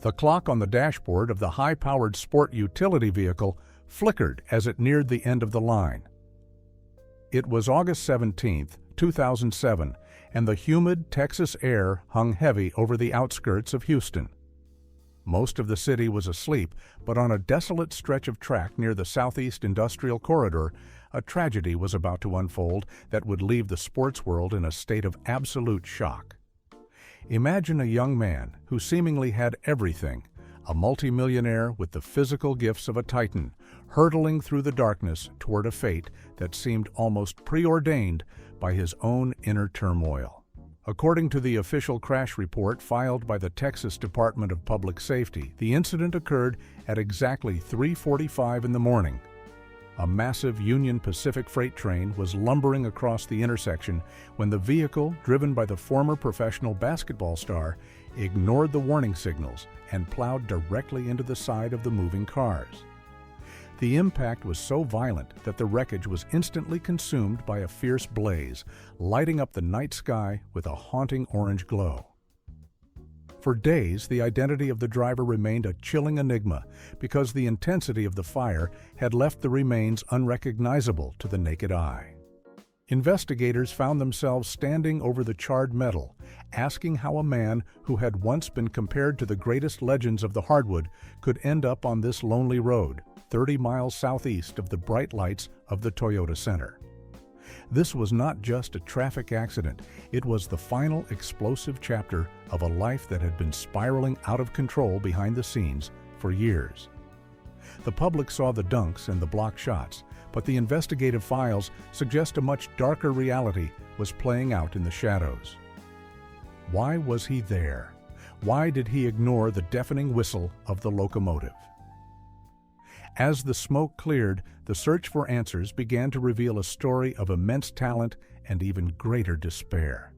The clock on the dashboard of the high-powered sport utility vehicle flickered as it neared the end of the line. It was August 17, 2007, and the humid Texas air hung heavy over the outskirts of Houston. Most of the city was asleep, but on a desolate stretch of track near the Southeast Industrial Corridor, a tragedy was about to unfold that would leave the sports world in a state of absolute shock. Imagine a young man who seemingly had everything, a multi-millionaire with the physical gifts of a titan, hurtling through the darkness toward a fate that seemed almost preordained by his own inner turmoil. According to the official crash report filed by the Texas Department of Public Safety, the incident occurred at exactly 3:45 in the morning. A massive Union Pacific freight train was lumbering across the intersection when the vehicle, driven by the former professional basketball star, ignored the warning signals and plowed directly into the side of the moving cars. The impact was so violent that the wreckage was instantly consumed by a fierce blaze, lighting up the night sky with a haunting orange glow. For days, the identity of the driver remained a chilling enigma because the intensity of the fire had left the remains unrecognizable to the naked eye. Investigators found themselves standing over the charred metal, asking how a man who had once been compared to the greatest legends of the hardwood could end up on this lonely road, 30 miles southeast of the bright lights of the Toyota Center. This was not just a traffic accident, it was the final explosive chapter of a life that had been spiraling out of control behind the scenes for years. The public saw the dunks and the blocked shots, but the investigative files suggest a much darker reality was playing out in the shadows. Why was he there? Why did he ignore the deafening whistle of the locomotive? As the smoke cleared, the search for answers began to reveal a story of immense talent and even greater despair.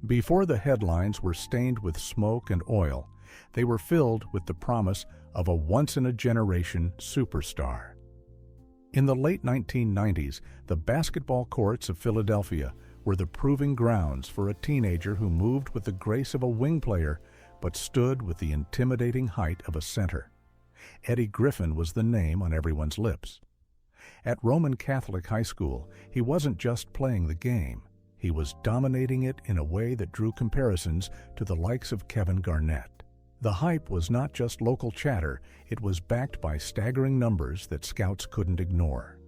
Before the headlines were stained with smoke and oil, they were filled with the promise of a once-in-a-generation superstar. In the late 1990s, the basketball courts of Philadelphia were the proving grounds for a teenager who moved with the grace of a wing player but stood with the intimidating height of a center. Eddie Griffin was the name on everyone's lips. At Roman Catholic High School, he wasn't just playing the game. He was dominating it in a way that drew comparisons to the likes of Kevin Garnett. The hype was not just local chatter, it was backed by staggering numbers that scouts couldn't ignore.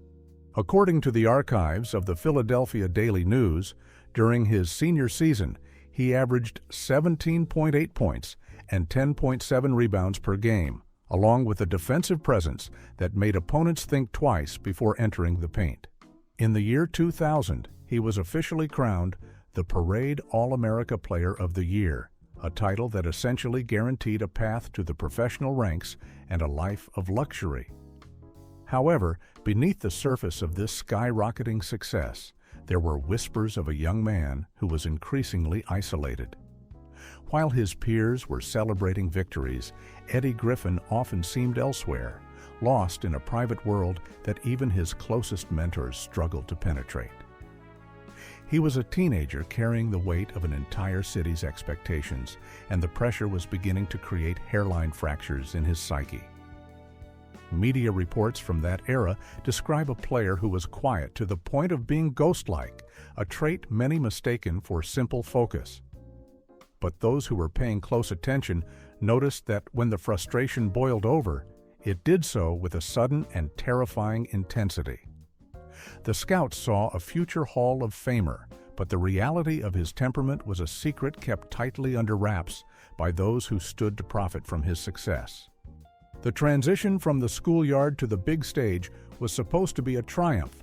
According to the archives of the Philadelphia Daily News, during his senior season, he averaged 17.8 points and 10.7 rebounds per game, along with a defensive presence that made opponents think twice before entering the paint. In the year 2000, he was officially crowned the Parade All-America Player of the Year, a title that essentially guaranteed a path to the professional ranks and a life of luxury. However, beneath the surface of this skyrocketing success, there were whispers of a young man who was increasingly isolated. While his peers were celebrating victories, Eddie Griffin often seemed elsewhere, lost in a private world that even his closest mentors struggled to penetrate. He was a teenager carrying the weight of an entire city's expectations, and the pressure was beginning to create hairline fractures in his psyche. Media reports from that era describe a player who was quiet to the point of being ghost-like, a trait many mistaken for simple focus. But those who were paying close attention noticed that when the frustration boiled over, it did so with a sudden and terrifying intensity. The scouts saw a future Hall of Famer, but the reality of his temperament was a secret kept tightly under wraps by those who stood to profit from his success. The transition from the schoolyard to the big stage was supposed to be a triumph,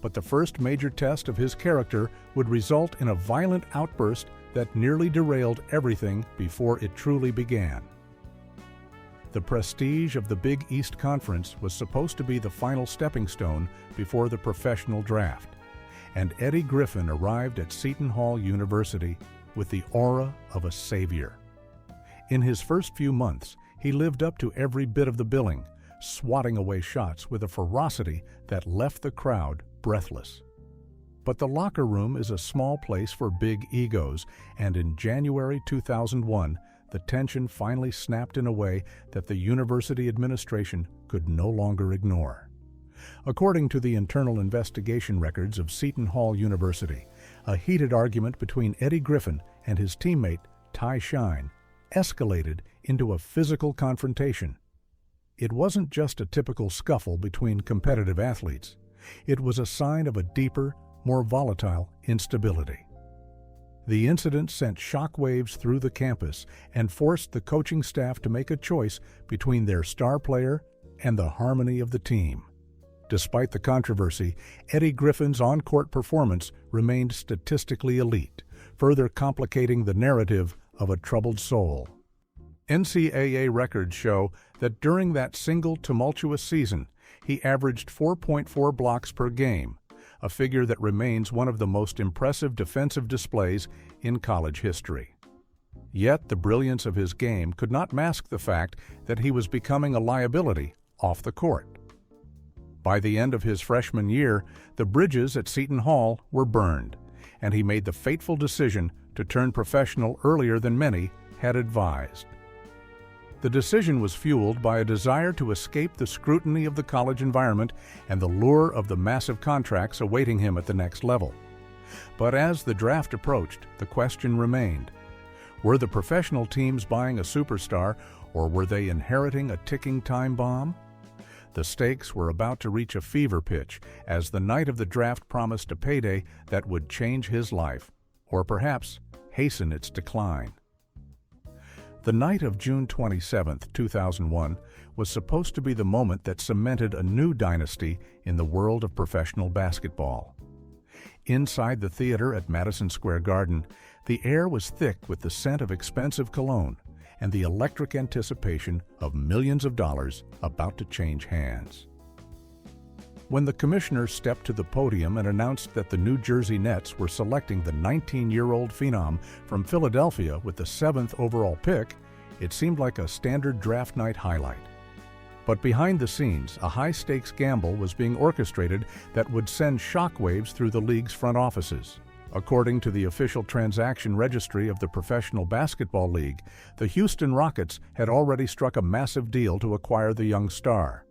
but the first major test of his character would result in a violent outburst that nearly derailed everything before it truly began. The prestige of the Big East Conference was supposed to be the final stepping stone before the professional draft, and Eddie Griffin arrived at Seton Hall University with the aura of a savior. In his first few months, he lived up to every bit of the billing, swatting away shots with a ferocity that left the crowd breathless. But the locker room is a small place for big egos, and in January 2001, the tension finally snapped in a way that the university administration could no longer ignore. According to the internal investigation records of Seton Hall University, a heated argument between Eddie Griffin and his teammate, Ty Shine, escalated into a physical confrontation. It wasn't just a typical scuffle between competitive athletes. It was a sign of a deeper, more volatile instability. The incident sent shockwaves through the campus and forced the coaching staff to make a choice between their star player and the harmony of the team. Despite the controversy, Eddie Griffin's on-court performance remained statistically elite, further complicating the narrative of a troubled soul. NCAA records show that during that single tumultuous season, he averaged 4.4 blocks per game, a figure that remains one of the most impressive defensive displays in college history. Yet the brilliance of his game could not mask the fact that he was becoming a liability off the court. By the end of his freshman year, the bridges at Seton Hall were burned, and he made the fateful decision to turn professional earlier than many had advised. The decision was fueled by a desire to escape the scrutiny of the college environment and the lure of the massive contracts awaiting him at the next level. But as the draft approached, the question remained: were the professional teams buying a superstar, or were they inheriting a ticking time bomb? The stakes were about to reach a fever pitch as the night of the draft promised a payday that would change his life, or perhaps hasten its decline. The night of June 27, 2001, was supposed to be the moment that cemented a new dynasty in the world of professional basketball. Inside the theater at Madison Square Garden, the air was thick with the scent of expensive cologne and the electric anticipation of millions of dollars about to change hands. When the commissioner stepped to the podium and announced that the New Jersey Nets were selecting the 19-year-old phenom from Philadelphia with the 7th overall pick, it seemed like a standard draft night highlight. But behind the scenes, a high-stakes gamble was being orchestrated that would send shockwaves through the league's front offices. According to the official transaction registry of the Professional Basketball League, the Houston Rockets had already struck a massive deal to acquire the young star.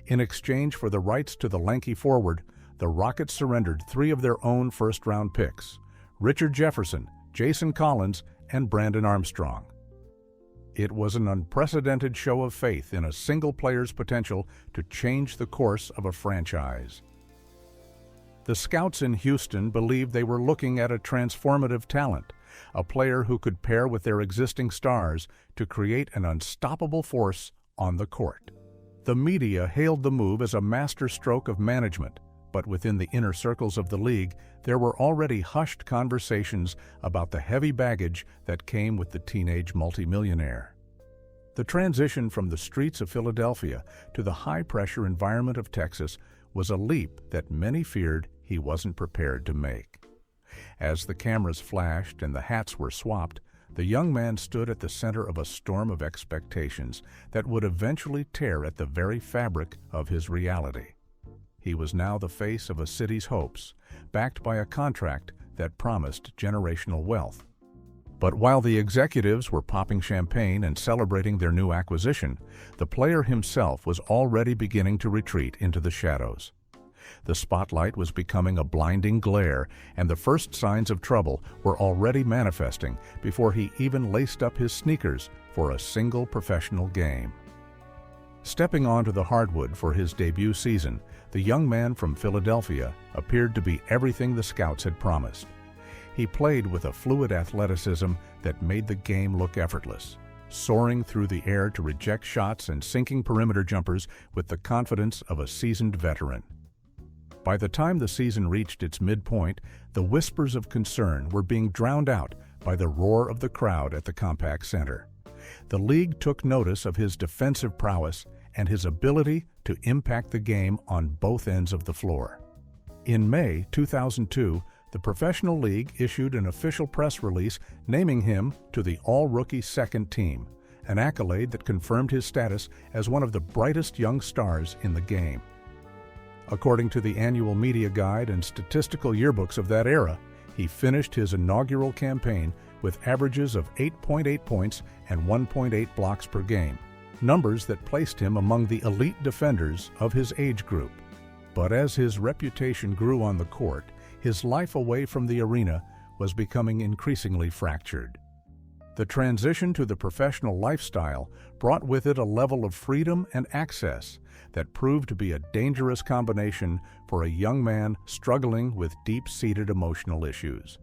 In exchange for the rights to the lanky forward, the Rockets surrendered 3 of their own first-round picks: Richard Jefferson, Jason Collins, and Brandon Armstrong. It was an unprecedented show of faith in a single player's potential to change the course of a franchise. The scouts in Houston believed they were looking at a transformative talent, a player who could pair with their existing stars to create an unstoppable force on the court. The media hailed the move as a masterstroke of management, but within the inner circles of the league, there were already hushed conversations about the heavy baggage that came with the teenage multi-millionaire. The transition from the streets of Philadelphia to the high-pressure environment of Texas was a leap that many feared he wasn't prepared to make. As the cameras flashed and the hats were swapped, the young man stood at the center of a storm of expectations that would eventually tear at the very fabric of his reality. He was now the face of a city's hopes, backed by a contract that promised generational wealth. But while the executives were popping champagne and celebrating their new acquisition, the player himself was already beginning to retreat into the shadows. The spotlight was becoming a blinding glare, and the first signs of trouble were already manifesting before he even laced up his sneakers for a single professional game. Stepping onto the hardwood for his debut season, the young man from Philadelphia appeared to be everything the scouts had promised. He played with a fluid athleticism that made the game look effortless, soaring through the air to reject shots and sinking perimeter jumpers with the confidence of a seasoned veteran. By the time the season reached its midpoint, the whispers of concern were being drowned out by the roar of the crowd at the Compaq Center. The league took notice of his defensive prowess and his ability to impact the game on both ends of the floor. In May 2002, the Professional League issued an official press release naming him to the All-Rookie Second Team, an accolade that confirmed his status as one of the brightest young stars in the game. According to the annual media guide and statistical yearbooks of that era, he finished his inaugural campaign with averages of 8.8 points and 1.8 blocks per game, numbers that placed him among the elite defenders of his age group. But as his reputation grew on the court, his life away from the arena was becoming increasingly fractured. The transition to the professional lifestyle brought with it a level of freedom and access that proved to be a dangerous combination for a young man struggling with deep-seated emotional issues.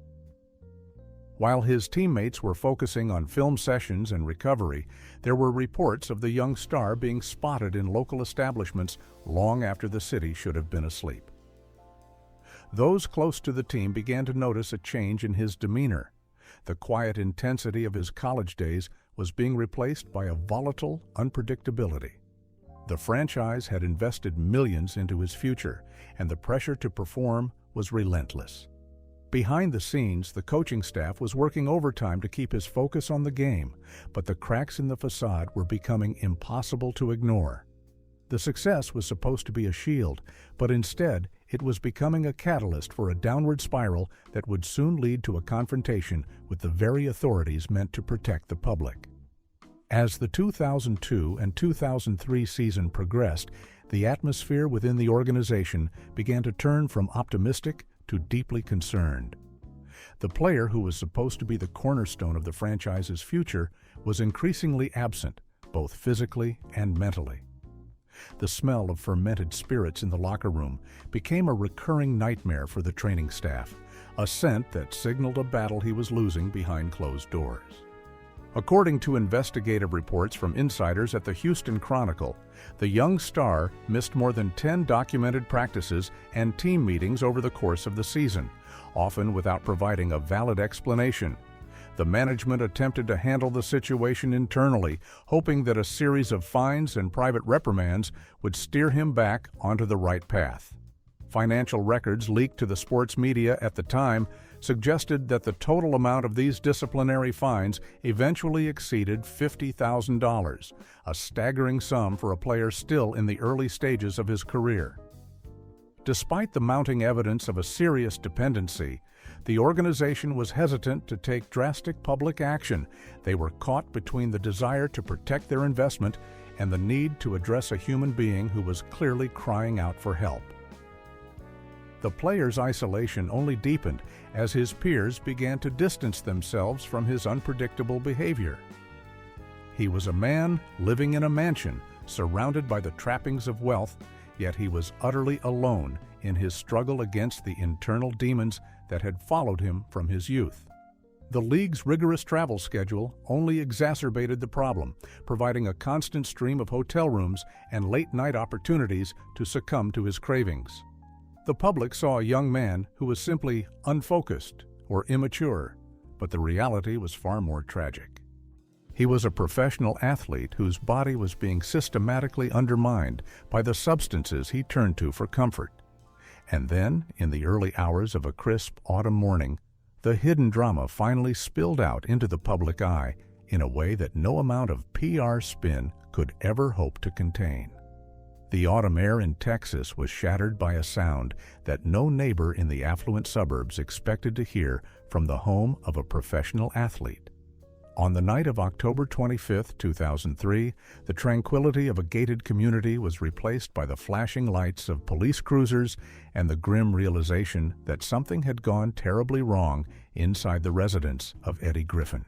While his teammates were focusing on film sessions and recovery, there were reports of the young star being spotted in local establishments long after the city should have been asleep. Those close to the team began to notice a change in his demeanor. The quiet intensity of his college days was being replaced by a volatile unpredictability. The franchise had invested millions into his future, and the pressure to perform was relentless. Behind the scenes, the coaching staff was working overtime to keep his focus on the game, but the cracks in the facade were becoming impossible to ignore. The success was supposed to be a shield, but instead, it was becoming a catalyst for a downward spiral that would soon lead to a confrontation with the very authorities meant to protect the public. As the 2002 and 2003 season progressed, the atmosphere within the organization began to turn from optimistic to deeply concerned. The player who was supposed to be the cornerstone of the franchise's future was increasingly absent, both physically and mentally. The smell of fermented spirits in the locker room became a recurring nightmare for the training staff, a scent that signaled a battle he was losing behind closed doors. According to investigative reports from insiders at the Houston Chronicle, the young star missed more than 10 documented practices and team meetings over the course of the season, often without providing a valid explanation. The management attempted to handle the situation internally, hoping that a series of fines and private reprimands would steer him back onto the right path. Financial records leaked to the sports media at the time suggested that the total amount of these disciplinary fines eventually exceeded $50,000, a staggering sum for a player still in the early stages of his career. Despite the mounting evidence of a serious dependency, the organization was hesitant to take drastic public action. They were caught between the desire to protect their investment and the need to address a human being who was clearly crying out for help. The player's isolation only deepened as his peers began to distance themselves from his unpredictable behavior. He was a man living in a mansion, surrounded by the trappings of wealth, yet he was utterly alone in his struggle against the internal demons that had followed him from his youth. The league's rigorous travel schedule only exacerbated the problem, providing a constant stream of hotel rooms and late-night opportunities to succumb to his cravings. The public saw a young man who was simply unfocused or immature, but the reality was far more tragic. He was a professional athlete whose body was being systematically undermined by the substances he turned to for comfort. And then, in the early hours of a crisp autumn morning, the hidden drama finally spilled out into the public eye in a way that no amount of PR spin could ever hope to contain. The autumn air in Texas was shattered by a sound that no neighbor in the affluent suburbs expected to hear from the home of a professional athlete. On the night of October 25, 2003, the tranquility of a gated community was replaced by the flashing lights of police cruisers and the grim realization that something had gone terribly wrong inside the residence of Eddie Griffin.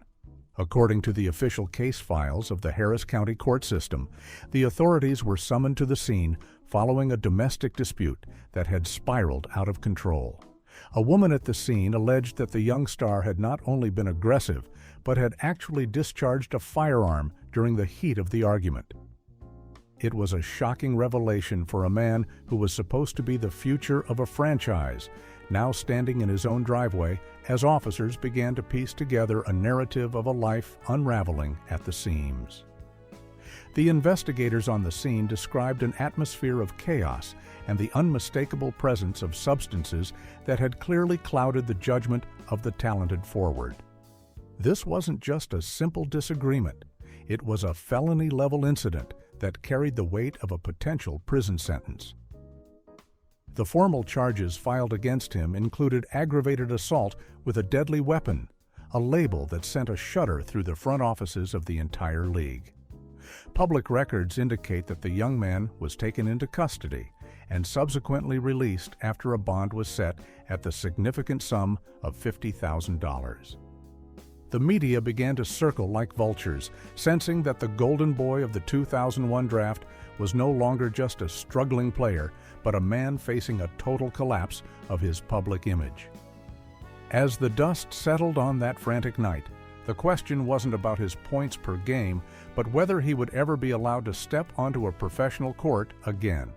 According to the official case files of the Harris County court system, the authorities were summoned to the scene following a domestic dispute that had spiraled out of control. A woman at the scene alleged that the young star had not only been aggressive, but had actually discharged a firearm during the heat of the argument. It was a shocking revelation for a man who was supposed to be the future of a franchise, now standing in his own driveway as officers began to piece together a narrative of a life unraveling at the seams. The investigators on the scene described an atmosphere of chaos and the unmistakable presence of substances that had clearly clouded the judgment of the talented forward. This wasn't just a simple disagreement. It was a felony-level incident that carried the weight of a potential prison sentence. The formal charges filed against him included aggravated assault with a deadly weapon, a label that sent a shudder through the front offices of the entire league. Public records indicate that the young man was taken into custody and subsequently released after a bond was set at the significant sum of $50,000. The media began to circle like vultures, sensing that the golden boy of the 2001 draft was no longer just a struggling player, but a man facing a total collapse of his public image. As the dust settled on that frantic night, the question wasn't about his points per game, but whether he would ever be allowed to step onto a professional court again.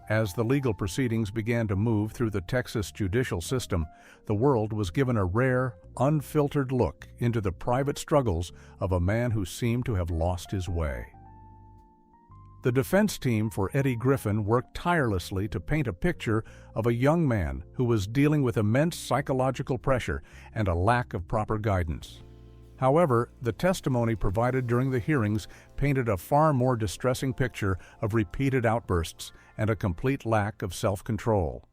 As the legal proceedings began to move through the Texas judicial system, the world was given a rare, unfiltered look into the private struggles of a man who seemed to have lost his way. The defense team for Eddie Griffin worked tirelessly to paint a picture of a young man who was dealing with immense psychological pressure and a lack of proper guidance. However, the testimony provided during the hearings painted a far more distressing picture of repeated outbursts and a complete lack of self-control.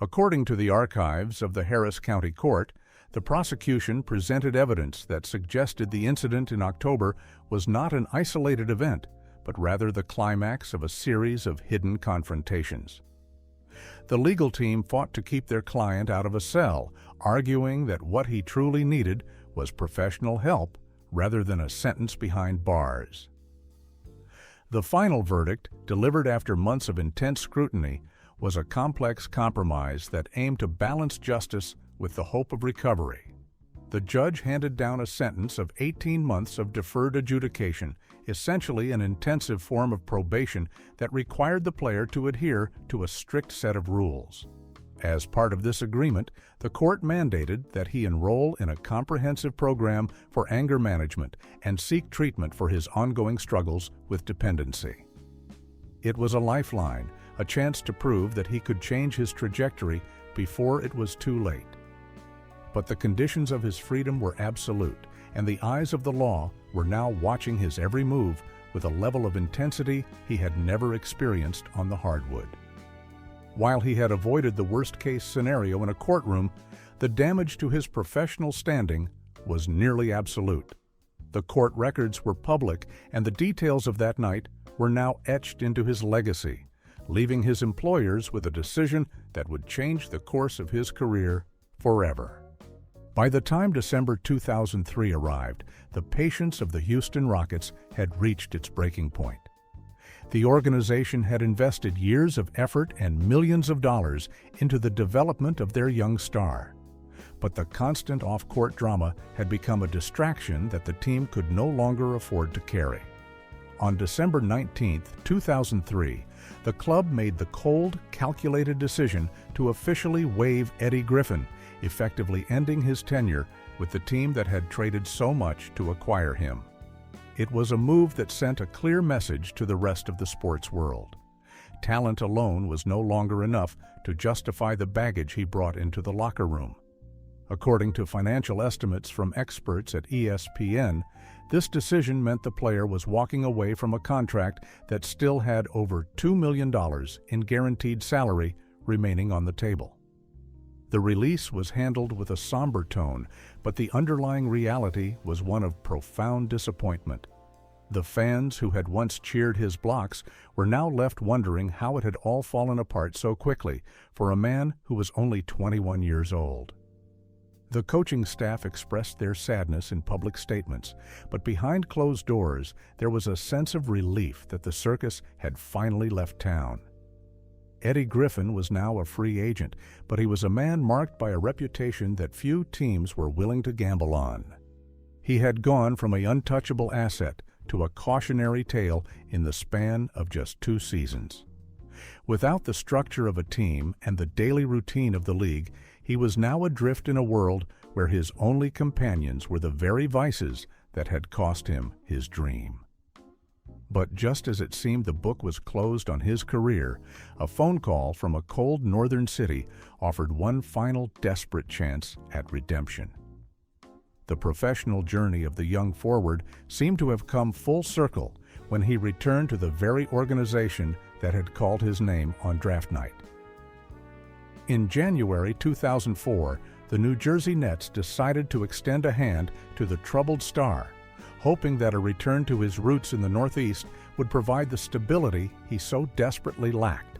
According to the archives of the Harris County Court, the prosecution presented evidence that suggested the incident in October was not an isolated event, but rather the climax of a series of hidden confrontations. The legal team fought to keep their client out of a cell, arguing that what he truly needed was professional help rather than a sentence behind bars. The final verdict, delivered after months of intense scrutiny, was a complex compromise that aimed to balance justice with the hope of recovery. The judge handed down a sentence of 18 months of deferred adjudication, essentially an intensive form of probation that required the player to adhere to a strict set of rules. As part of this agreement, the court mandated that he enroll in a comprehensive program for anger management and seek treatment for his ongoing struggles with dependency. It was a lifeline, a chance to prove that he could change his trajectory before it was too late. But the conditions of his freedom were absolute, and the eyes of the law were now watching his every move with a level of intensity he had never experienced on the hardwood. While he had avoided the worst-case scenario in a courtroom, the damage to his professional standing was nearly absolute. The court records were public, and the details of that night were now etched into his legacy, leaving his employers with a decision that would change the course of his career forever. By the time December 2003 arrived, the patience of the Houston Rockets had reached its breaking point. The organization had invested years of effort and millions of dollars into the development of their young star. But the constant off-court drama had become a distraction that the team could no longer afford to carry. On December 19, 2003, the club made the cold, calculated decision to officially waive Eddie Griffin, effectively ending his tenure with the team that had traded so much to acquire him. It was a move that sent a clear message to the rest of the sports world. Talent alone was no longer enough to justify the baggage he brought into the locker room. According to financial estimates from experts at ESPN, this decision meant the player was walking away from a contract that still had over $2 million in guaranteed salary remaining on the table. The release was handled with a somber tone, but the underlying reality was one of profound disappointment. The fans who had once cheered his blocks were now left wondering how it had all fallen apart so quickly for a man who was only 21 years old. The coaching staff expressed their sadness in public statements, but behind closed doors there was a sense of relief that the circus had finally left town. Eddie Griffin was now a free agent, but he was a man marked by a reputation that few teams were willing to gamble on. He had gone from an untouchable asset to a cautionary tale in the span of just 2 seasons. Without the structure of a team and the daily routine of the league, he was now adrift in a world where his only companions were the very vices that had cost him his dream. But just as it seemed the book was closed on his career, a phone call from a cold northern city offered one final desperate chance at redemption. The professional journey of the young forward seemed to have come full circle when he returned to the very organization that had called his name on draft night. In January 2004, the New Jersey Nets decided to extend a hand to the troubled star, hoping that a return to his roots in the Northeast would provide the stability he so desperately lacked.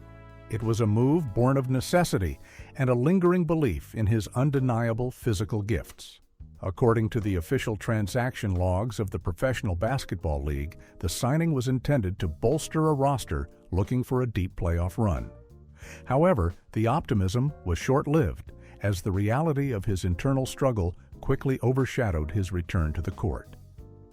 It was a move born of necessity and a lingering belief in his undeniable physical gifts. According to the official transaction logs of the Professional Basketball League, the signing was intended to bolster a roster looking for a deep playoff run. However, the optimism was short-lived, as the reality of his internal struggle quickly overshadowed his return to the court.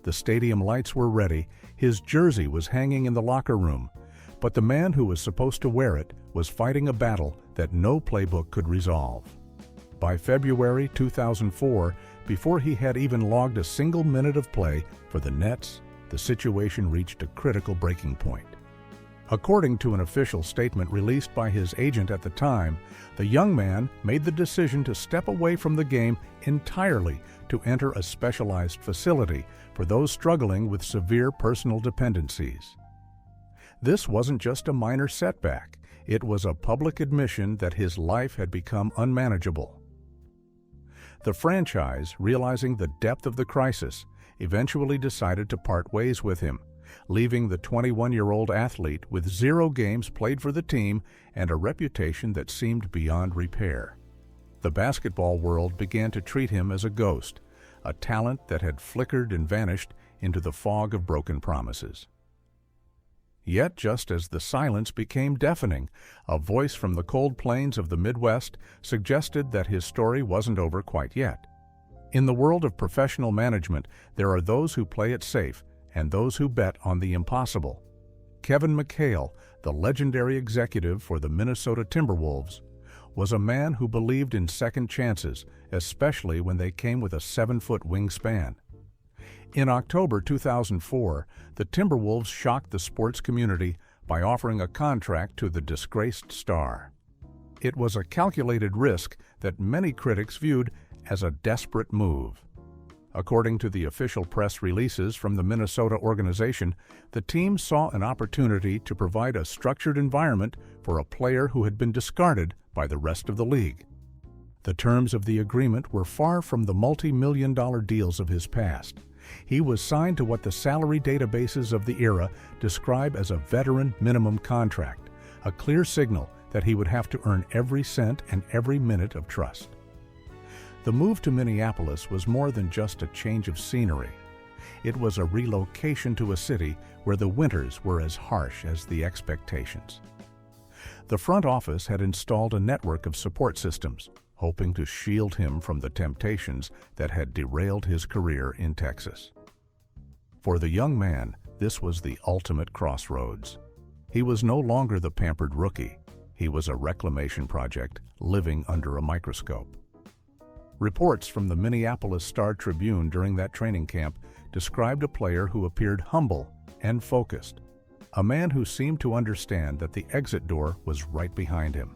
The stadium lights were ready, his jersey was hanging in the locker room, but the man who was supposed to wear it was fighting a battle that no playbook could resolve. By February 2004, before he had even logged a single minute of play for the Nets, the situation reached a critical breaking point. According to an official statement released by his agent at the time, the young man made the decision to step away from the game entirely to enter a specialized facility for those struggling with severe personal dependencies. This wasn't just a minor setback, it was a public admission that his life had become unmanageable. The franchise, realizing the depth of the crisis, eventually decided to part ways with him, leaving the 21-year-old athlete with 0 games played for the team and a reputation that seemed beyond repair. The basketball world began to treat him as a ghost, a talent that had flickered and vanished into the fog of broken promises. Yet, just as the silence became deafening, a voice from the cold plains of the Midwest suggested that his story wasn't over quite yet. In the world of professional management, there are those who play it safe and those who bet on the impossible. Kevin Garnett, the legendary executive for the Minnesota Timberwolves, was a man who believed in second chances, especially when they came with a 7-foot wingspan. In October 2004, the Timberwolves shocked the sports community by offering a contract to the disgraced star. It was a calculated risk that many critics viewed as a desperate move. According to the official press releases from the Minnesota organization, the team saw an opportunity to provide a structured environment for a player who had been discarded by the rest of the league. The terms of the agreement were far from the multi-million-dollar deals of his past. He was signed to what the salary databases of the era describe as a veteran minimum contract, a clear signal that he would have to earn every cent and every minute of trust. The move to Minneapolis was more than just a change of scenery. It was a relocation to a city where the winters were as harsh as the expectations. The front office had installed a network of support systems, hoping to shield him from the temptations that had derailed his career in Texas. For the young man, this was the ultimate crossroads. He was no longer the pampered rookie. He was a reclamation project living under a microscope. Reports from the Minneapolis Star-Tribune during that training camp described a player who appeared humble and focused, a man who seemed to understand that the exit door was right behind him.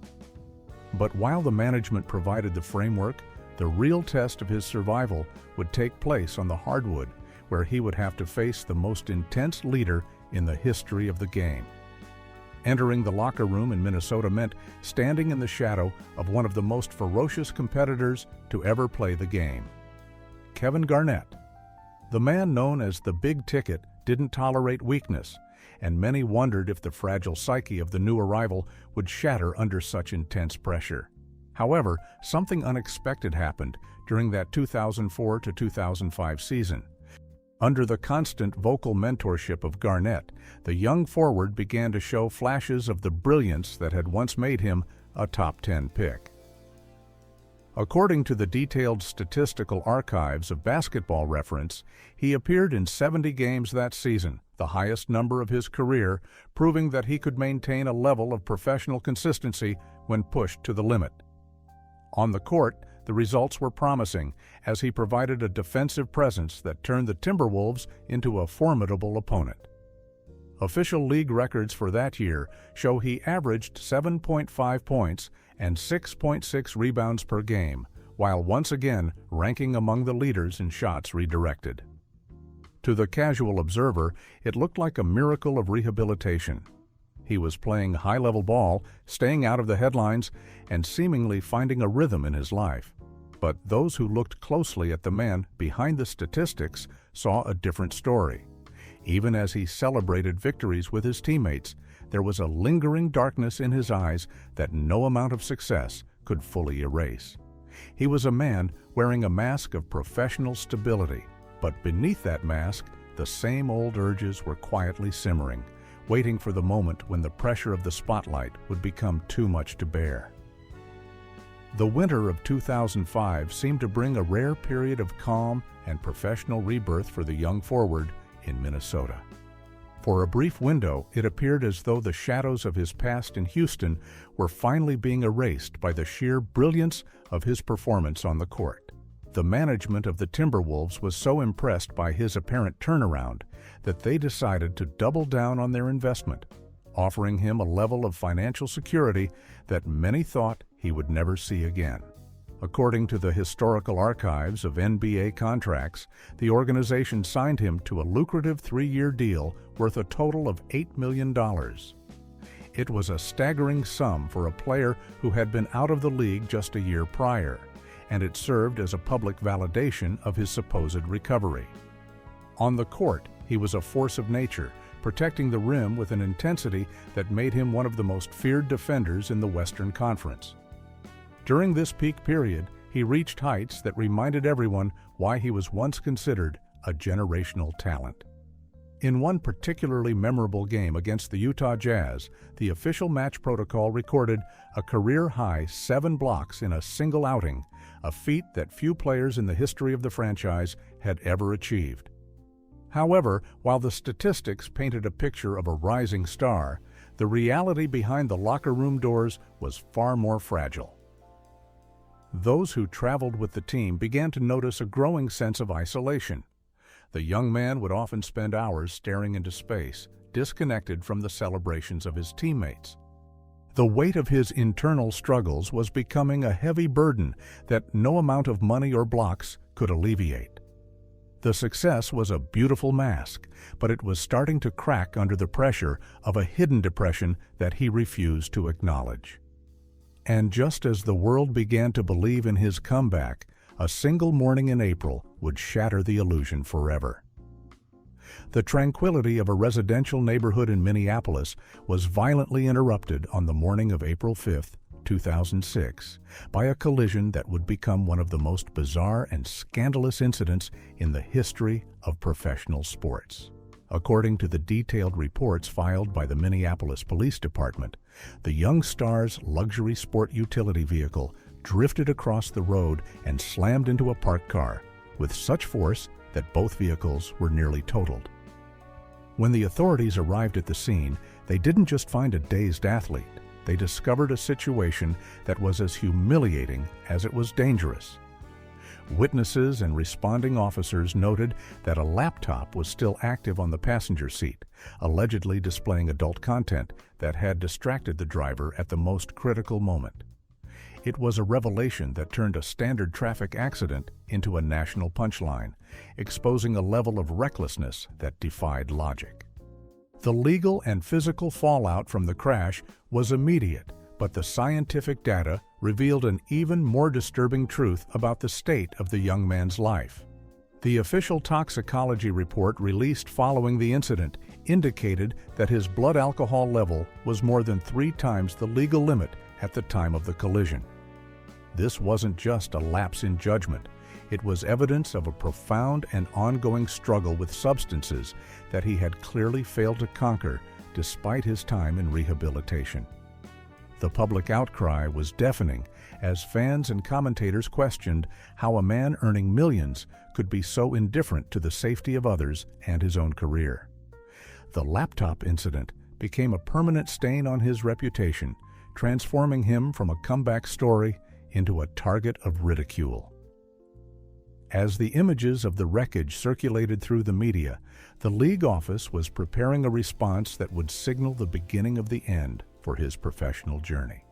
But while the management provided the framework, the real test of his survival would take place on the hardwood, where he would have to face the most intense leader in the history of the game. Entering the locker room in Minnesota meant standing in the shadow of one of the most ferocious competitors to ever play the game. Kevin Garnett. The man known as the Big Ticket didn't tolerate weakness, and many wondered if the fragile psyche of the new arrival would shatter under such intense pressure. However, something unexpected happened during that 2004 to 2005 season. Under the constant vocal mentorship of Garnett, the young forward began to show flashes of the brilliance that had once made him a top 10 pick. According to the detailed statistical archives of Basketball Reference, he appeared in 70 games that season, the highest number of his career, proving that he could maintain a level of professional consistency when pushed to the limit. On the court, the results were promising, as he provided a defensive presence that turned the Timberwolves into a formidable opponent. Official league records for that year show he averaged 7.5 points and 6.6 rebounds per game, while once again ranking among the leaders in shots redirected. To the casual observer, it looked like a miracle of rehabilitation. He was playing high-level ball, staying out of the headlines, and seemingly finding a rhythm in his life. But those who looked closely at the man behind the statistics saw a different story. Even as he celebrated victories with his teammates, there was a lingering darkness in his eyes that no amount of success could fully erase. He was a man wearing a mask of professional stability, but beneath that mask, the same old urges were quietly simmering, waiting for the moment when the pressure of the spotlight would become too much to bear. The winter of 2005 seemed to bring a rare period of calm and professional rebirth for the young forward in Minnesota. For a brief window, it appeared as though the shadows of his past in Houston were finally being erased by the sheer brilliance of his performance on the court. The management of the Timberwolves was so impressed by his apparent turnaround that they decided to double down on their investment, offering him a level of financial security that many thought he would never see again. According to the historical archives of NBA contracts, the organization signed him to a lucrative 3-year deal worth a total of $8 million. It was a staggering sum for a player who had been out of the league just a year prior, and it served as a public validation of his supposed recovery. On the court, he was a force of nature, protecting the rim with an intensity that made him one of the most feared defenders in the Western Conference. During this peak period, he reached heights that reminded everyone why he was once considered a generational talent. In one particularly memorable game against the Utah Jazz, the official match protocol recorded a career-high 7 blocks in a single outing, a feat that few players in the history of the franchise had ever achieved. However, while the statistics painted a picture of a rising star, the reality behind the locker room doors was far more fragile. Those who traveled with the team began to notice a growing sense of isolation. The young man would often spend hours staring into space, disconnected from the celebrations of his teammates. The weight of his internal struggles was becoming a heavy burden that no amount of money or blocks could alleviate. The success was a beautiful mask, but it was starting to crack under the pressure of a hidden depression that he refused to acknowledge. And just as the world began to believe in his comeback, a single morning in April would shatter the illusion forever. The tranquility of a residential neighborhood in Minneapolis was violently interrupted on the morning of April 5, 2006, by a collision that would become one of the most bizarre and scandalous incidents in the history of professional sports. According to the detailed reports filed by the Minneapolis Police Department, the young star's luxury sport utility vehicle drifted across the road and slammed into a parked car, with such force that both vehicles were nearly totaled. When the authorities arrived at the scene, they didn't just find a dazed athlete. They discovered a situation that was as humiliating as it was dangerous. Witnesses and responding officers noted that a laptop was still active on the passenger seat, allegedly displaying adult content that had distracted the driver at the most critical moment. It was a revelation that turned a standard traffic accident into a national punchline, exposing a level of recklessness that defied logic. The legal and physical fallout from the crash was immediate, but the scientific data revealed an even more disturbing truth about the state of the young man's life. The official toxicology report released following the incident indicated that his blood alcohol level was more than 3 times the legal limit at the time of the collision. This wasn't just a lapse in judgment. It was evidence of a profound and ongoing struggle with substances that he had clearly failed to conquer despite his time in rehabilitation. The public outcry was deafening as fans and commentators questioned how a man earning millions could be so indifferent to the safety of others and his own career. The laptop incident became a permanent stain on his reputation, transforming him from a comeback story into a target of ridicule. As the images of the wreckage circulated through the media, the league office was preparing a response that would signal the beginning of the end for his professional journey.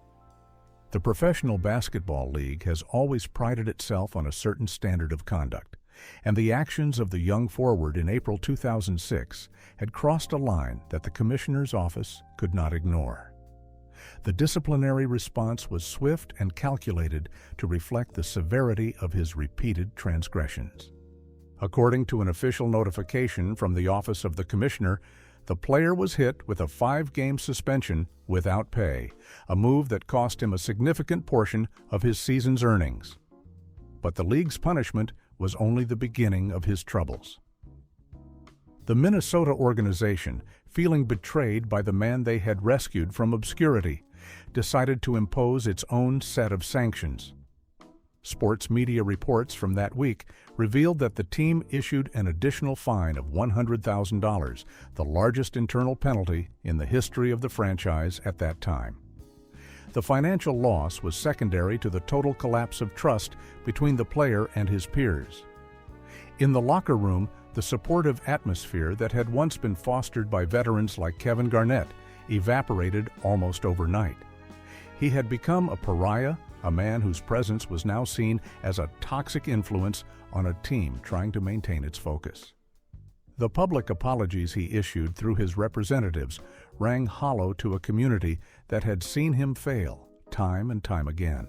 The Professional Basketball League has always prided itself on a certain standard of conduct, and the actions of the young forward in April 2006 had crossed a line that the commissioner's office could not ignore. The disciplinary response was swift and calculated to reflect the severity of his repeated transgressions. According to an official notification from the Office of the Commissioner, the player was hit with a 5-game suspension without pay, a move that cost him a significant portion of his season's earnings. But the league's punishment was only the beginning of his troubles. The Minnesota organization, feeling betrayed by the man they had rescued from obscurity, decided to impose its own set of sanctions. Sports media reports from that week revealed that the team issued an additional fine of $100,000, the largest internal penalty in the history of the franchise at that time. The financial loss was secondary to the total collapse of trust between the player and his peers. In the locker room, the supportive atmosphere that had once been fostered by veterans like Kevin Garnett evaporated almost overnight. He had become a pariah, a man whose presence was now seen as a toxic influence on a team trying to maintain its focus. The public apologies he issued through his representatives rang hollow to a community that had seen him fail time and time again.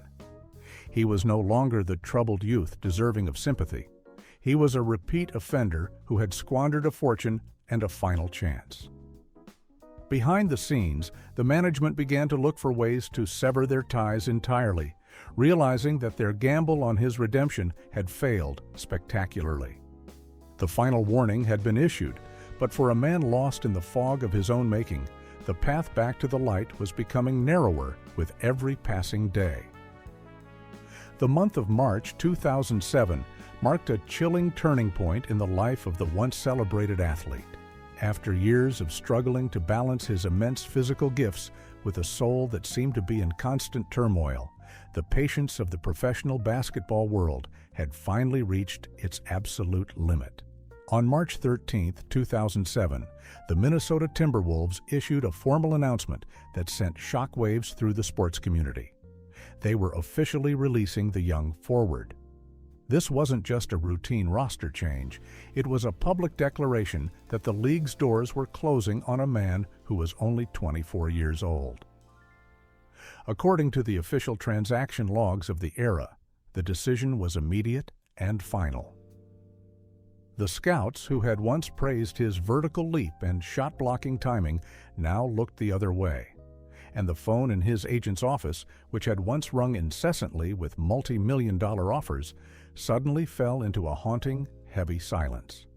He was no longer the troubled youth deserving of sympathy. He was a repeat offender who had squandered a fortune and a final chance. Behind the scenes, the management began to look for ways to sever their ties entirely, realizing that their gamble on his redemption had failed spectacularly. The final warning had been issued, but for a man lost in the fog of his own making, the path back to the light was becoming narrower with every passing day. The month of March 2007 marked a chilling turning point in the life of the once celebrated athlete. After years of struggling to balance his immense physical gifts with a soul that seemed to be in constant turmoil, the patience of the professional basketball world had finally reached its absolute limit. On March 13, 2007, the Minnesota Timberwolves issued a formal announcement that sent shockwaves through the sports community. They were officially releasing the young forward. This wasn't just a routine roster change, it was a public declaration that the league's doors were closing on a man who was only 24 years old. According to the official transaction logs of the era, the decision was immediate and final. The scouts, who had once praised his vertical leap and shot-blocking timing, now looked the other way, and the phone in his agent's office, which had once rung incessantly with multi-million-dollar offers, suddenly fell into a haunting, heavy silence.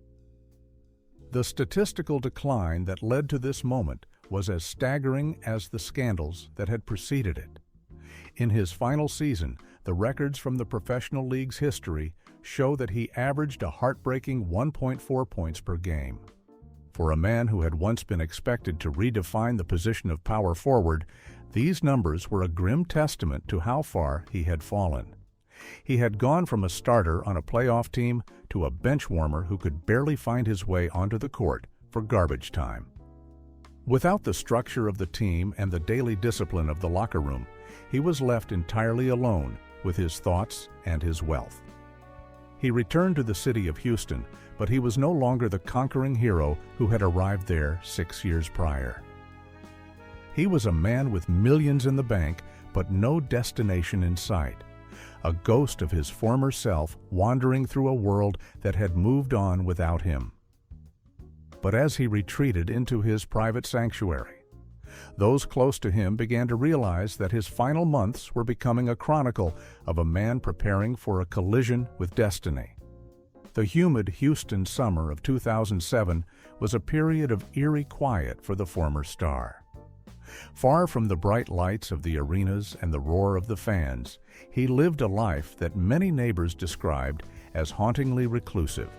The statistical decline that led to this moment was as staggering as the scandals that had preceded it. In his final season, the records from the professional league's history show that he averaged a heartbreaking 1.4 points per game. For a man who had once been expected to redefine the position of power forward, these numbers were a grim testament to how far he had fallen. He had gone from a starter on a playoff team to a bench warmer who could barely find his way onto the court for garbage time. Without the structure of the team and the daily discipline of the locker room, he was left entirely alone with his thoughts and his wealth. He returned to the city of Houston, but he was no longer the conquering hero who had arrived there 6 years prior. He was a man with millions in the bank, but no destination in sight. A ghost of his former self wandering through a world that had moved on without him. But as he retreated into his private sanctuary, those close to him began to realize that his final months were becoming a chronicle of a man preparing for a collision with destiny. The humid Houston summer of 2007 was a period of eerie quiet for the former star. Far from the bright lights of the arenas and the roar of the fans, he lived a life that many neighbors described as hauntingly reclusive.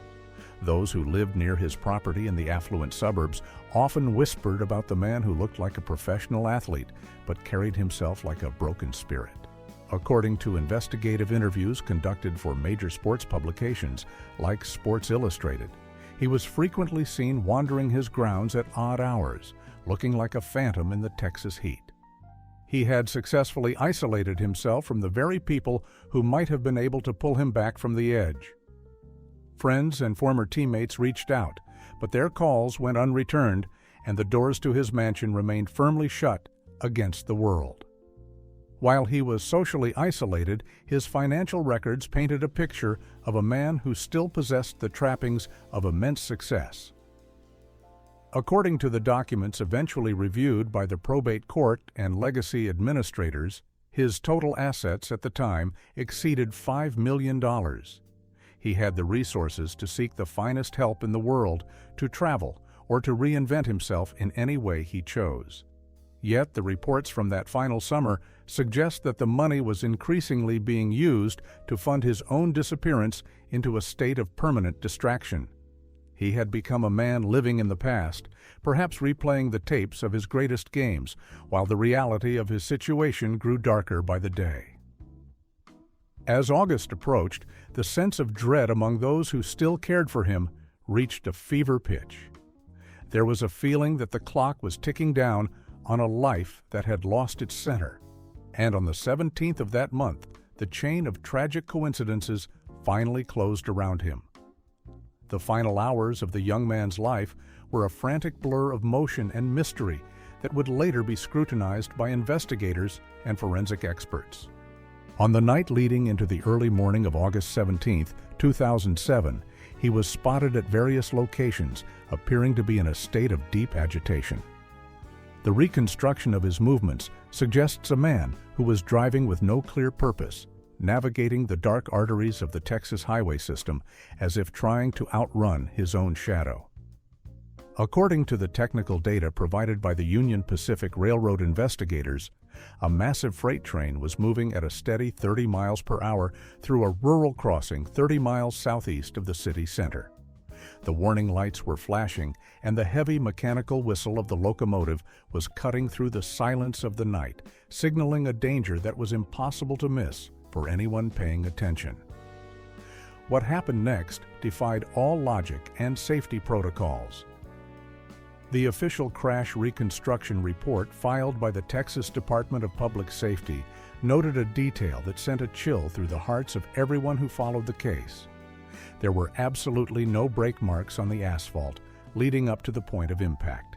Those who lived near his property in the affluent suburbs often whispered about the man who looked like a professional athlete but carried himself like a broken spirit. According to investigative interviews conducted for major sports publications like Sports Illustrated, he was frequently seen wandering his grounds at odd hours, looking like a phantom in the Texas heat. He had successfully isolated himself from the very people who might have been able to pull him back from the edge. Friends and former teammates reached out, but their calls went unreturned, and the doors to his mansion remained firmly shut against the world. While he was socially isolated, his financial records painted a picture of a man who still possessed the trappings of immense success. According to the documents eventually reviewed by the probate court and legacy administrators, his total assets at the time exceeded $5 million. He had the resources to seek the finest help in the world, to travel, or to reinvent himself in any way he chose. Yet the reports from that final summer suggest that the money was increasingly being used to fund his own disappearance into a state of permanent distraction. He had become a man living in the past, perhaps replaying the tapes of his greatest games, while the reality of his situation grew darker by the day. As August approached, the sense of dread among those who still cared for him reached a fever pitch. There was a feeling that the clock was ticking down on a life that had lost its center. And on the 17th of that month, the chain of tragic coincidences finally closed around him. The final hours of the young man's life were a frantic blur of motion and mystery that would later be scrutinized by investigators and forensic experts. On the night leading into the early morning of August 17, 2007, he was spotted at various locations, appearing to be in a state of deep agitation. The reconstruction of his movements suggests a man who was driving with no clear purpose, navigating the dark arteries of the Texas highway system as if trying to outrun his own shadow. According to the technical data provided by the Union Pacific Railroad investigators, a massive freight train was moving at a steady 30 miles per hour through a rural crossing 30 miles southeast of the city center. The warning lights were flashing, and the heavy mechanical whistle of the locomotive was cutting through the silence of the night, signaling a danger that was impossible to miss for anyone paying attention. What happened next defied all logic and safety protocols. The official crash reconstruction report filed by the Texas Department of Public Safety noted a detail that sent a chill through the hearts of everyone who followed the case. There were absolutely no brake marks on the asphalt leading up to the point of impact.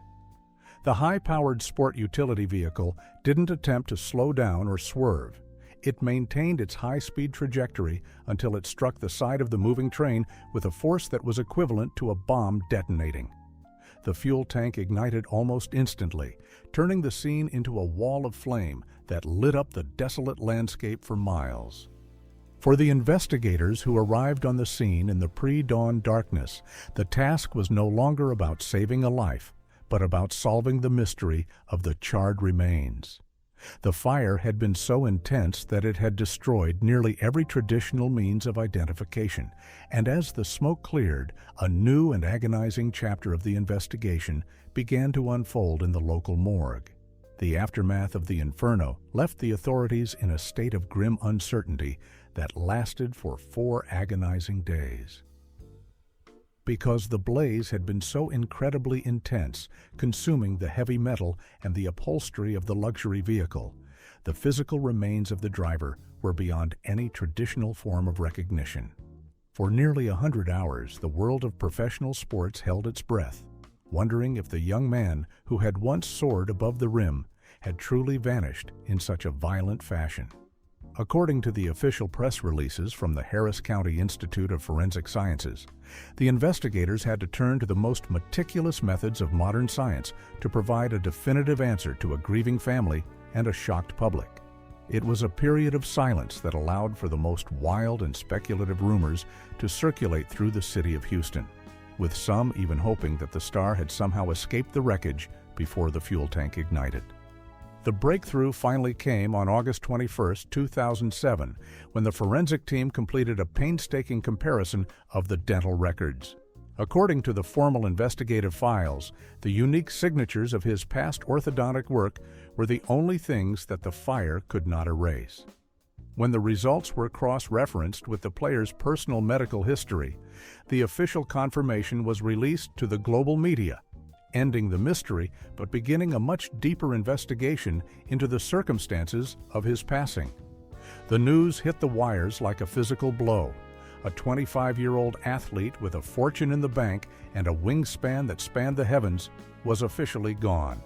The high-powered sport utility vehicle didn't attempt to slow down or swerve. It maintained its high-speed trajectory until it struck the side of the moving train with a force that was equivalent to a bomb detonating. The fuel tank ignited almost instantly, turning the scene into a wall of flame that lit up the desolate landscape for miles. For the investigators who arrived on the scene in the pre-dawn darkness, the task was no longer about saving a life, but about solving the mystery of the charred remains. The fire had been so intense that it had destroyed nearly every traditional means of identification, and as the smoke cleared, a new and agonizing chapter of the investigation began to unfold in the local morgue. The aftermath of the inferno left the authorities in a state of grim uncertainty that lasted for 4 agonizing days. Because the blaze had been so incredibly intense, consuming the heavy metal and the upholstery of the luxury vehicle, the physical remains of the driver were beyond any traditional form of recognition. For nearly 100 hours, the world of professional sports held its breath, wondering if the young man who had once soared above the rim had truly vanished in such a violent fashion. According to the official press releases from the Harris County Institute of Forensic Sciences, the investigators had to turn to the most meticulous methods of modern science to provide a definitive answer to a grieving family and a shocked public. It was a period of silence that allowed for the most wild and speculative rumors to circulate through the city of Houston, with some even hoping that the star had somehow escaped the wreckage before the fuel tank ignited. The breakthrough finally came on August 21, 2007, when the forensic team completed a painstaking comparison of the dental records. According to the formal investigative files, the unique signatures of his past orthodontic work were the only things that the fire could not erase. When the results were cross-referenced with the player's personal medical history, the official confirmation was released to the global media, ending the mystery but beginning a much deeper investigation into the circumstances of his passing. The news hit the wires like a physical blow. A 25-year-old athlete with a fortune in the bank and a wingspan that spanned the heavens was officially gone.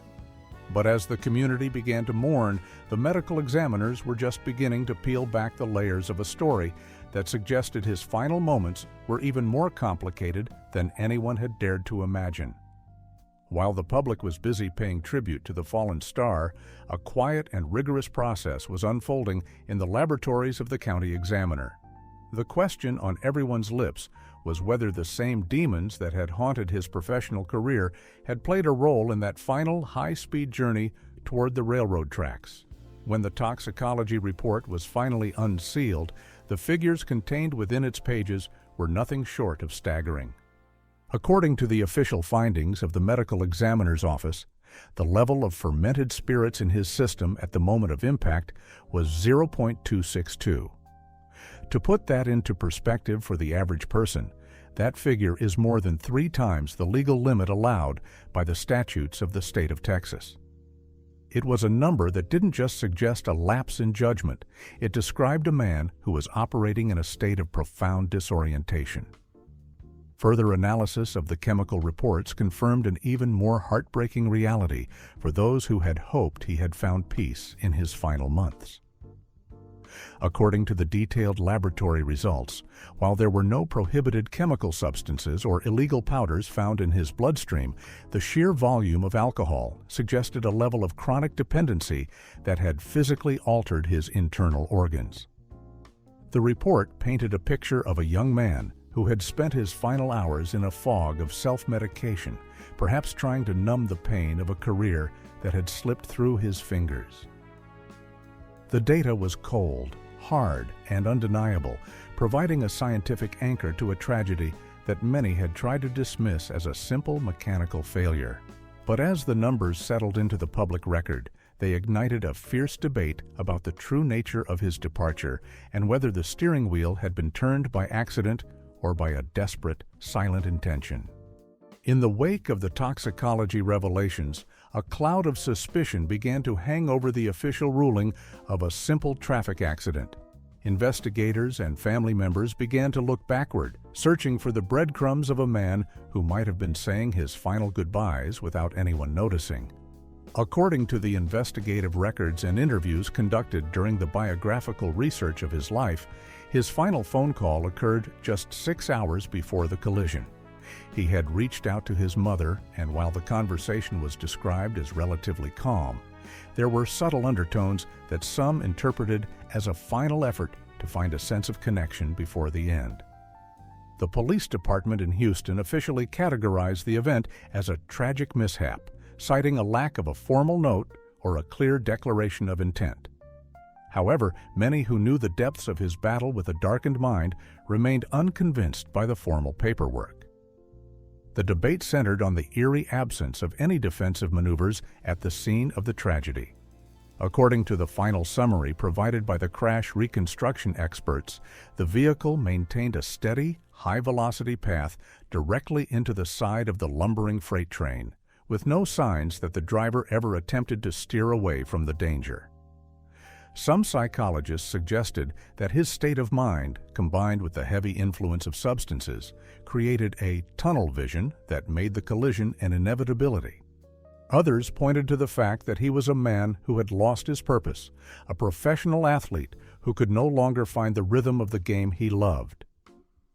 But as the community began to mourn, the medical examiners were just beginning to peel back the layers of a story that suggested his final moments were even more complicated than anyone had dared to imagine. While the public was busy paying tribute to the fallen star, a quiet and rigorous process was unfolding in the laboratories of the county examiner. The question on everyone's lips was whether the same demons that had haunted his professional career had played a role in that final high-speed journey toward the railroad tracks. When the toxicology report was finally unsealed, the figures contained within its pages were nothing short of staggering. According to the official findings of the medical examiner's office, the level of fermented spirits in his system at the moment of impact was 0.262. To put that into perspective for the average person, that figure is more than 3 times the legal limit allowed by the statutes of the state of Texas. It was a number that didn't just suggest a lapse in judgment, it described a man who was operating in a state of profound disorientation. Further analysis of the chemical reports confirmed an even more heartbreaking reality for those who had hoped he had found peace in his final months. According to the detailed laboratory results, while there were no prohibited chemical substances or illegal powders found in his bloodstream, the sheer volume of alcohol suggested a level of chronic dependency that had physically altered his internal organs. The report painted a picture of a young man who had spent his final hours in a fog of self-medication, perhaps trying to numb the pain of a career that had slipped through his fingers. The data was cold, hard, and undeniable, providing a scientific anchor to a tragedy that many had tried to dismiss as a simple mechanical failure. But as the numbers settled into the public record, they ignited a fierce debate about the true nature of his departure and whether the steering wheel had been turned by accident or by a desperate, silent intention. In the wake of the toxicology revelations, a cloud of suspicion began to hang over the official ruling of a simple traffic accident. Investigators and family members began to look backward, searching for the breadcrumbs of a man who might have been saying his final goodbyes without anyone noticing. According to the investigative records and interviews conducted during the biographical research of his life, his final phone call occurred just 6 hours before the collision. He had reached out to his mother, and while the conversation was described as relatively calm, there were subtle undertones that some interpreted as a final effort to find a sense of connection before the end. The police department in Houston officially categorized the event as a tragic mishap, citing a lack of a formal note or a clear declaration of intent. However, many who knew the depths of his battle with a darkened mind remained unconvinced by the formal paperwork. The debate centered on the eerie absence of any defensive maneuvers at the scene of the tragedy. According to the final summary provided by the crash reconstruction experts, the vehicle maintained a steady, high-velocity path directly into the side of the lumbering freight train, with no signs that the driver ever attempted to steer away from the danger. Some psychologists suggested that his state of mind, combined with the heavy influence of substances, created a tunnel vision that made the collision an inevitability. Others pointed to the fact that he was a man who had lost his purpose, a professional athlete who could no longer find the rhythm of the game he loved.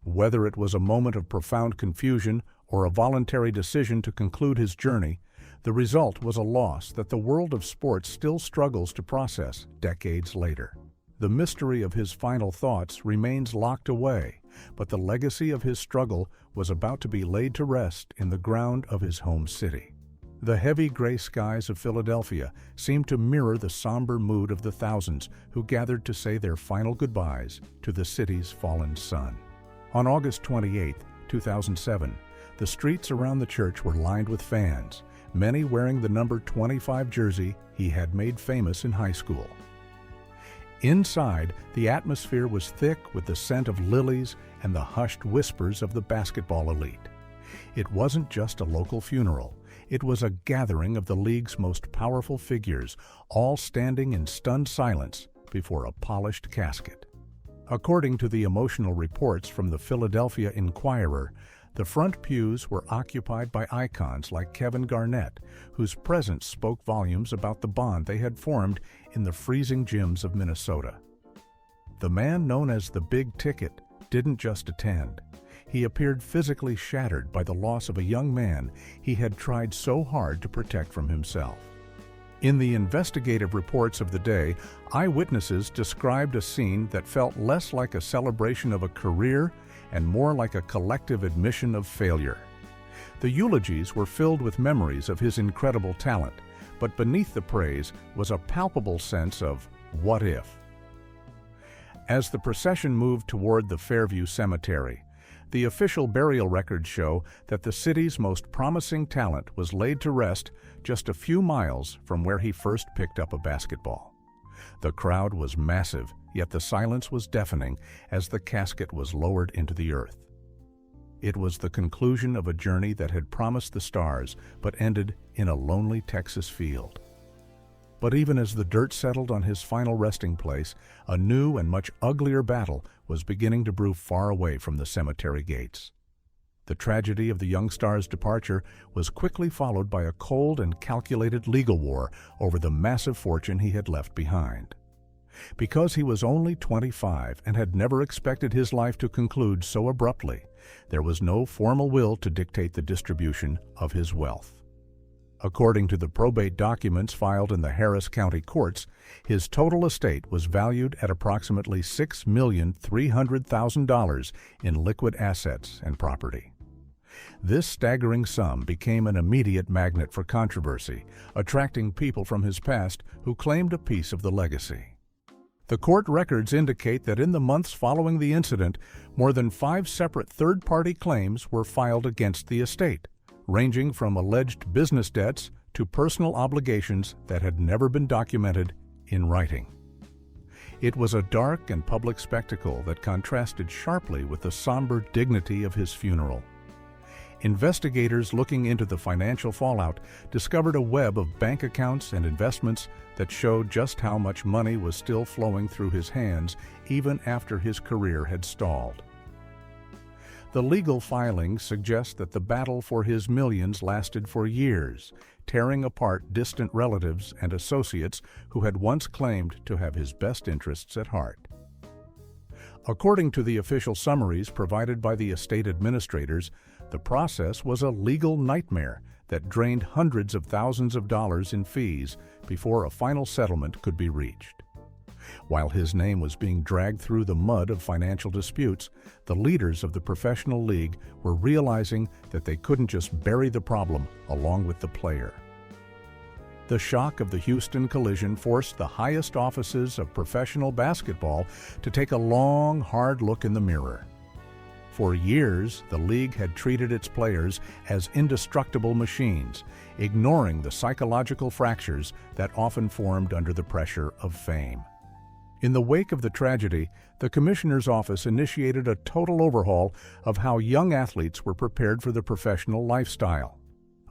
Whether it was a moment of profound confusion or a voluntary decision to conclude his journey, the result was a loss that the world of sports still struggles to process decades later. The mystery of his final thoughts remains locked away, but the legacy of his struggle was about to be laid to rest in the ground of his home city. The heavy gray skies of Philadelphia seemed to mirror the somber mood of the thousands who gathered to say their final goodbyes to the city's fallen son. On August 28, 2007, the streets around the church were lined with fans, many wearing the number 25 jersey he had made famous in high school. Inside, the atmosphere was thick with the scent of lilies and the hushed whispers of the basketball elite. It wasn't just a local funeral. It was a gathering of the league's most powerful figures, all standing in stunned silence before a polished casket. According to the emotional reports from the Philadelphia Inquirer, The front pews were occupied by icons like Kevin Garnett, whose presence spoke volumes about the bond they had formed in the freezing gyms of Minnesota. The man known as the Big Ticket didn't just attend. He appeared physically shattered by the loss of a young man he had tried so hard to protect from himself. In the investigative reports of the day, eyewitnesses described a scene that felt less like a celebration of a career and more like a collective admission of failure. The eulogies were filled with memories of his incredible talent, but beneath the praise was a palpable sense of what if. As the procession moved toward the Fairview Cemetery, the official burial records show that the city's most promising talent was laid to rest just a few miles from where he first picked up a basketball. The crowd was massive, yet the silence was deafening as the casket was lowered into the earth. It was the conclusion of a journey that had promised the stars but ended in a lonely Texas field. But even as the dirt settled on his final resting place, a new and much uglier battle was beginning to brew far away from the cemetery gates. The tragedy of the young star's departure was quickly followed by a cold and calculated legal war over the massive fortune he had left behind. Because he was only 25 and had never expected his life to conclude so abruptly, there was no formal will to dictate the distribution of his wealth. According to the probate documents filed in the Harris County courts, his total estate was valued at approximately $6,300,000 in liquid assets and property. This staggering sum became an immediate magnet for controversy, attracting people from his past who claimed a piece of the legacy. The court records indicate that in the months following the incident, more than 5 separate third-party claims were filed against the estate, ranging from alleged business debts to personal obligations that had never been documented in writing. It was a dark and public spectacle that contrasted sharply with the somber dignity of his funeral. Investigators looking into the financial fallout discovered a web of bank accounts and investments that showed just how much money was still flowing through his hands even after his career had stalled. The legal filings suggest that the battle for his millions lasted for years, tearing apart distant relatives and associates who had once claimed to have his best interests at heart. According to the official summaries provided by the estate administrators, the process was a legal nightmare that drained hundreds of thousands of dollars in fees before a final settlement could be reached. While his name was being dragged through the mud of financial disputes, the leaders of the professional league were realizing that they couldn't just bury the problem along with the player. The shock of the Houston collision forced the highest offices of professional basketball to take a long, hard look in the mirror. For years, the league had treated its players as indestructible machines, ignoring the psychological fractures that often formed under the pressure of fame. In the wake of the tragedy, the commissioner's office initiated a total overhaul of how young athletes were prepared for the professional lifestyle.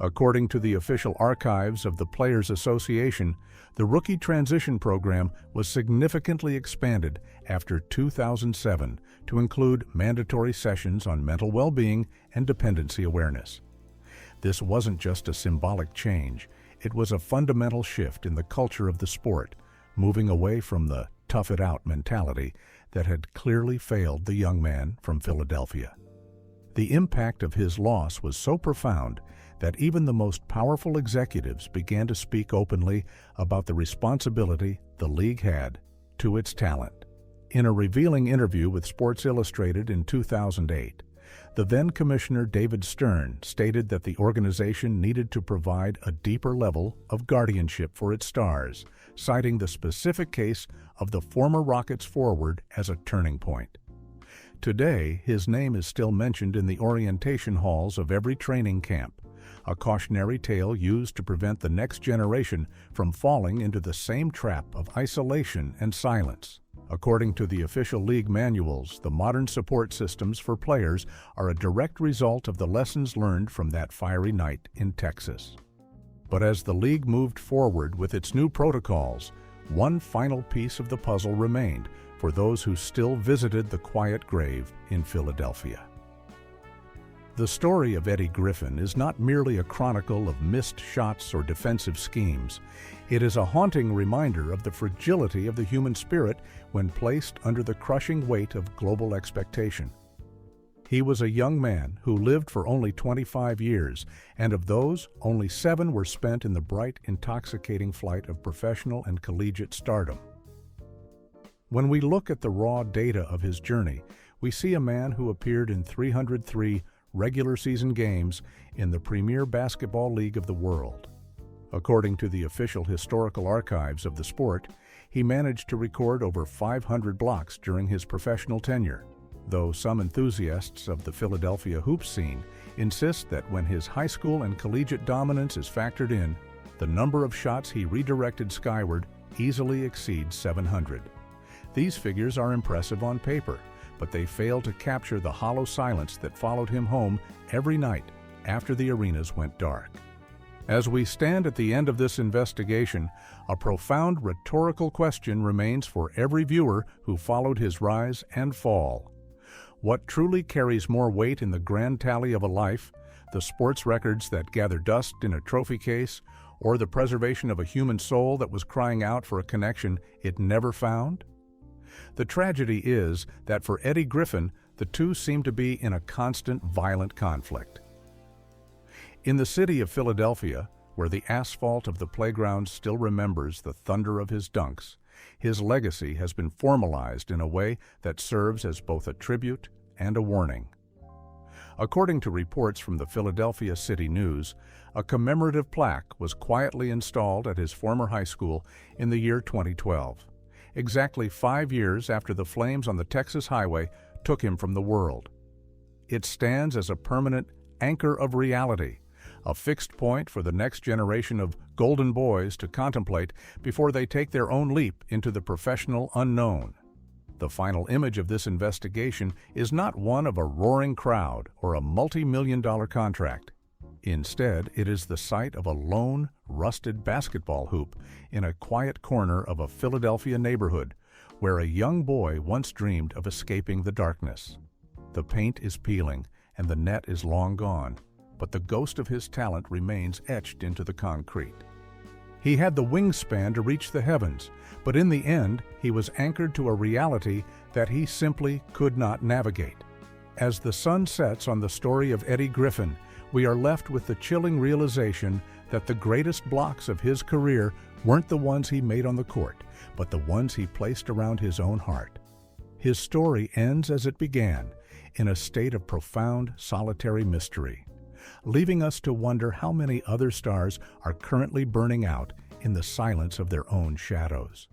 According to the official archives of the Players Association, the rookie transition program was significantly expanded after 2007 to include mandatory sessions on mental well-being and dependency awareness. This wasn't just a symbolic change, it was a fundamental shift in the culture of the sport, moving away from the tough-it-out mentality that had clearly failed the young man from Philadelphia. The impact of his loss was so profound that even the most powerful executives began to speak openly about the responsibility the league had to its talent. In a revealing interview with Sports Illustrated in 2008, the then-commissioner David Stern stated that the organization needed to provide a deeper level of guardianship for its stars, citing the specific case of the former Rockets forward as a turning point. Today, his name is still mentioned in the orientation halls of every training camp, a cautionary tale used to prevent the next generation from falling into the same trap of isolation and silence. According to the official league manuals, the modern support systems for players are a direct result of the lessons learned from that fiery night in Texas. But as the league moved forward with its new protocols, one final piece of the puzzle remained for those who still visited the quiet grave in Philadelphia. The story of Eddie Griffin is not merely a chronicle of missed shots or defensive schemes. It is a haunting reminder of the fragility of the human spirit when placed under the crushing weight of global expectation. He was a young man who lived for only 25 years, and of those, only 7 were spent in the bright, intoxicating flight of professional and collegiate stardom. When we look at the raw data of his journey, we see a man who appeared in 303 regular season games in the premier basketball league of the world. According to the official historical archives of the sport, he managed to record over 500 blocks during his professional tenure, though some enthusiasts of the Philadelphia hoop scene insist that when his high school and collegiate dominance is factored in, the number of shots he redirected skyward easily exceeds 700. These figures are impressive on paper, but they fail to capture the hollow silence that followed him home every night after the arenas went dark. As we stand at the end of this investigation, a profound rhetorical question remains for every viewer who followed his rise and fall. What truly carries more weight in the grand tally of a life, the sports records that gather dust in a trophy case, or the preservation of a human soul that was crying out for a connection it never found? The tragedy is that for Eddie Griffin, the two seem to be in a constant violent conflict. In the city of Philadelphia, where the asphalt of the playground still remembers the thunder of his dunks, his legacy has been formalized in a way that serves as both a tribute and a warning. According to reports from the Philadelphia City News, a commemorative plaque was quietly installed at his former high school in the year 2012. Exactly 5 years after the flames on the Texas highway took him from the world. It stands as a permanent anchor of reality, a fixed point for the next generation of golden boys to contemplate before they take their own leap into the professional unknown. The final image of this investigation is not one of a roaring crowd or a multi-million-dollar contract. Instead, it is the sight of a lone, rusted basketball hoop in a quiet corner of a Philadelphia neighborhood where a young boy once dreamed of escaping the darkness. The paint is peeling and the net is long gone, but the ghost of his talent remains etched into the concrete. He had the wingspan to reach the heavens, but in the end, he was anchored to a reality that he simply could not navigate. As the sun sets on the story of Eddie Griffin, we are left with the chilling realization that the greatest blocks of his career weren't the ones he made on the court, but the ones he placed around his own heart. His story ends as it began, in a state of profound, solitary mystery, leaving us to wonder how many other stars are currently burning out in the silence of their own shadows.